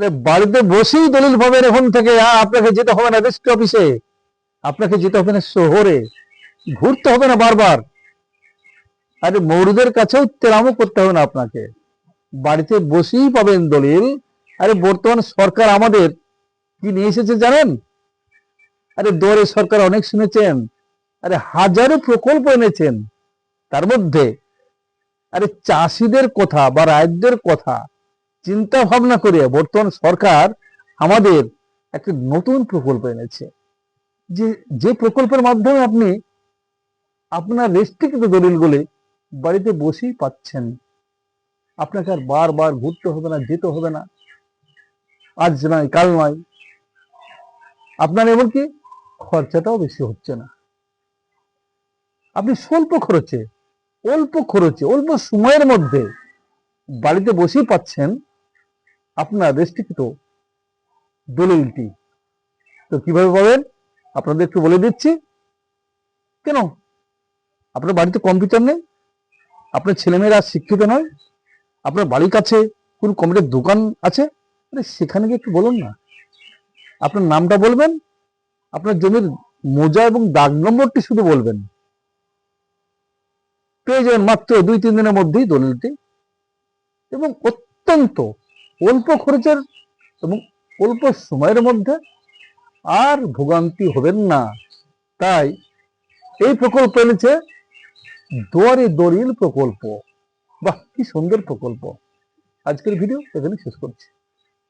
আরে বাড়িতে বসেই দলিল পাবেন এখন থেকে। আপনাকে যেতে হবে না রেজিস্ট্রি অফিসে, আপনাকে যেতে হবে না শহরে, ঘুরতে হবে না বারবার। আরে মৌরুদের কাছেও তেরামো করতে হবে না আপনাকে, বাড়িতে বসেই পাবেন দলিল। আরে বর্তমান সরকার আমাদের কি নিয়ে এসেছে জানেন? আরে দুয়ারে সরকার অনেক শুনেছেন, আরে হাজারো প্রকল্প এনেছেন। তার মধ্যে আরে চাষিদের কথা বা রাজ্যের কথা চিন্তা ভাবনা করে বর্তমান সরকার আমাদের একটা নতুন প্রকল্প এনেছে, যে যে প্রকল্পের মাধ্যমে আপনি আপনার রেস্ট্রিক্টেড দলিলগুলি বাড়িতে বসেই পাচ্ছেন। আপনাকে আর বারবার ঘুরতে হবে না, যেতে হবে না, আজ নয় কাল নয়। আপনার এমনকি খরচাটাও বেশি হচ্ছে না। আপনি স্বল্প খরচে, অল্প সময়ের মধ্যে বাড়িতে বসেই পাচ্ছেন আপনার রেস্ট্রিক্ট দলিলটি। তো কিভাবে পাবেন আপনাদের একটু বলে দিচ্ছি। কেন আপনার বাড়িতে কম্পিউটার নেই? আপনার ছেলেমেয়েরা শিক্ষিত নয়? আপনার বাড়ির কাছে কোন কম্পিউটার দোকান আছে? আরে সেখানে গিয়ে একটু বলুন না, আপনার নামটা বলবেন, আপনার জমির মোজা এবং দাগ নম্বরটি শুধু বলবেন, পেয়ে যাবেন মাত্র 2-3 দিনের মধ্যেই দলিলটি। এবং অত্যন্ত অল্প খরচের এবং অল্প সময়ের মধ্যে, আর ভোগান্তি হবেন না। তাই এই প্রকল্প এনেছে দুয়ারে দলিল প্রকল্প। বাহ, কি সুন্দর প্রকল্প। আজকের ভিডিও এখানে শেষ করছি।